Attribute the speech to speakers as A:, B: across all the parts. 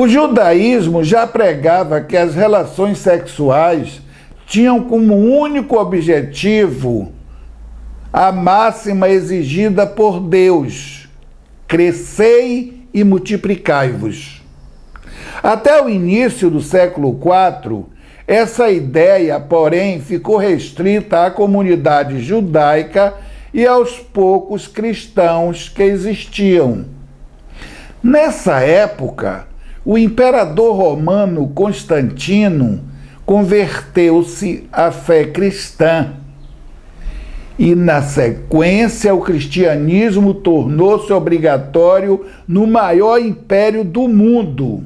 A: O judaísmo já pregava que as relações sexuais tinham como único objetivo a máxima exigida por Deus: crescei e multiplicai-vos. Até o início do século IV, essa ideia, porém, ficou restrita à comunidade judaica e aos poucos cristãos que existiam. Nessa época, o imperador romano Constantino converteu-se à fé cristã e, na sequência, o cristianismo tornou-se obrigatório no maior império do mundo.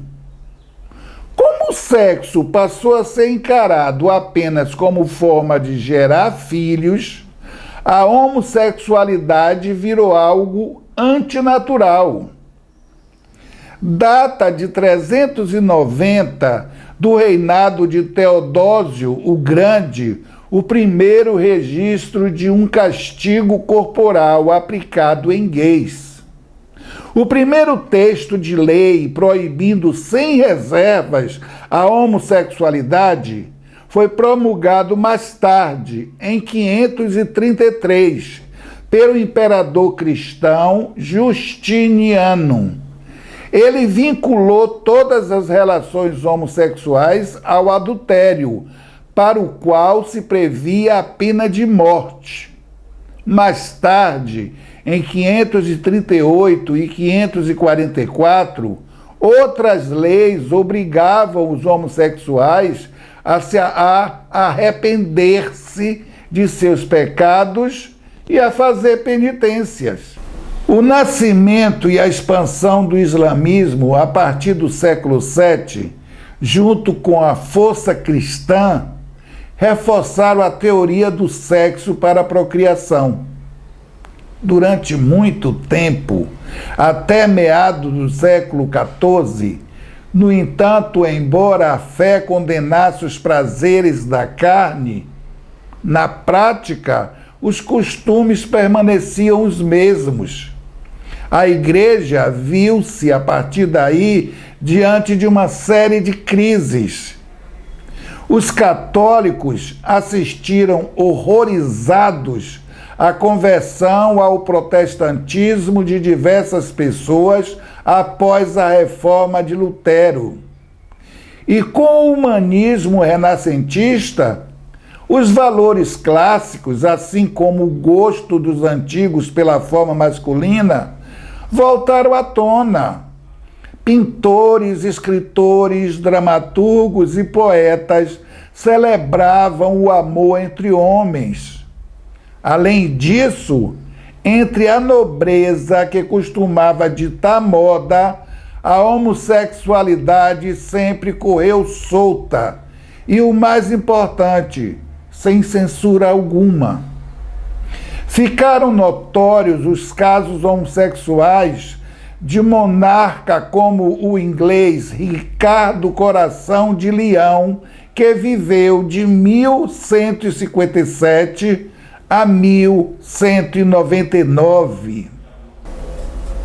A: Como o sexo passou a ser encarado apenas como forma de gerar filhos, a homossexualidade virou algo antinatural. Data de 390 do reinado de Teodósio o Grande, o primeiro registro de um castigo corporal aplicado em gays. O primeiro texto de lei proibindo sem reservas a homossexualidade foi promulgado mais tarde, em 533, pelo imperador cristão Justiniano. Ele vinculou todas as relações homossexuais ao adultério, para o qual se previa a pena de morte. Mais tarde, em 538 e 544, outras leis obrigavam os homossexuais a arrepender-se de seus pecados e a fazer penitências. O nascimento e a expansão do islamismo a partir do século VII, junto com a força cristã, reforçaram a teoria do sexo para a procriação. Durante muito tempo, até meados do século XIV, no entanto, embora a fé condenasse os prazeres da carne, na prática, os costumes permaneciam os mesmos. A Igreja viu-se, a partir daí, diante de uma série de crises. Os católicos assistiram horrorizados à conversão ao protestantismo de diversas pessoas após a reforma de Lutero. E com o humanismo renascentista, os valores clássicos, assim como o gosto dos antigos pela forma masculina, voltaram à tona. Pintores, escritores, dramaturgos e poetas celebravam o amor entre homens. Além disso, entre a nobreza que costumava ditar moda, a homossexualidade sempre correu solta e, o mais importante, sem censura alguma. Ficaram notórios os casos homossexuais de monarca como o inglês Ricardo Coração de Leão, que viveu de 1157 a 1199.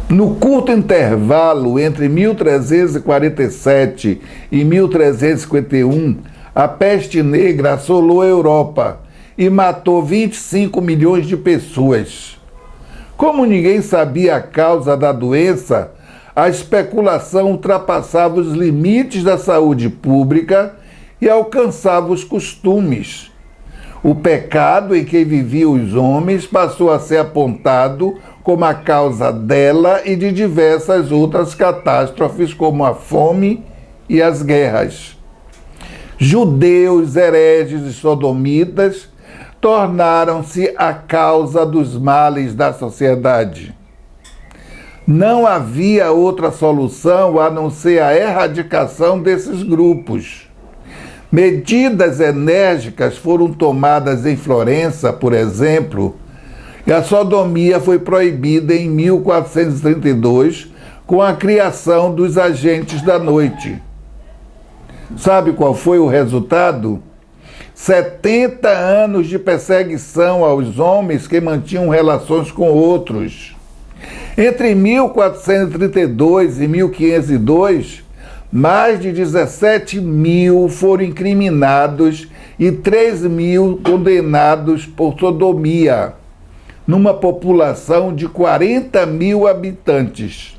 A: No curto intervalo entre 1347 e 1351, a peste negra assolou a Europa e matou 25 milhões de pessoas. Como ninguém sabia a causa da doença, a especulação ultrapassava os limites da saúde pública e alcançava os costumes. O pecado em que viviam os homens passou a ser apontado como a causa dela e de diversas outras catástrofes, como a fome e as guerras. Judeus, hereges e sodomitas tornaram-se a causa dos males da sociedade. Não havia outra solução a não ser a erradicação desses grupos. Medidas enérgicas foram tomadas em Florença, por exemplo, e a sodomia foi proibida em 1432 com a criação dos agentes da noite. Sabe qual foi o resultado? 70 anos de perseguição aos homens que mantinham relações com outros. Entre 1432 e 1502, mais de 17 mil foram incriminados e 3 mil condenados por sodomia, numa população de 40 mil habitantes.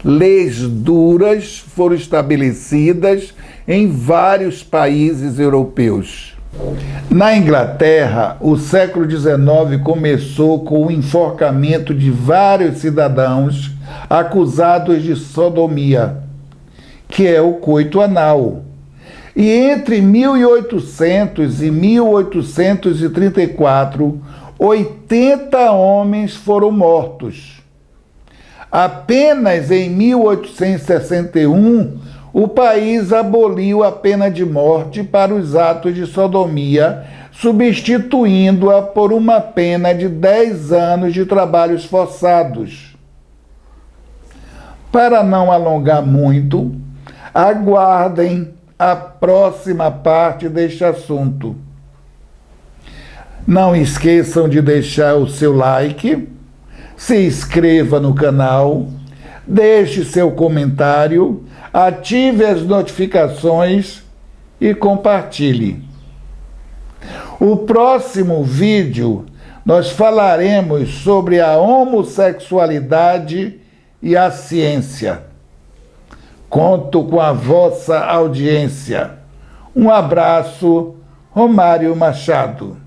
A: Leis duras foram estabelecidas em vários países europeus. Na Inglaterra, o século XIX começou com o enforcamento de vários cidadãos acusados de sodomia, que é o coito anal. E entre 1800 e 1834, 80 homens foram mortos. Apenas em 1861, o país aboliu a pena de morte para os atos de sodomia, substituindo-a por uma pena de 10 anos de trabalhos forçados. Para não alongar muito, aguardem a próxima parte deste assunto. Não esqueçam de deixar o seu like, se inscreva no canal, deixe seu comentário, ative as notificações e compartilhe. O próximo vídeo nós falaremos sobre a homossexualidade e a ciência. Conto com a vossa audiência. Um abraço, Romário Machado.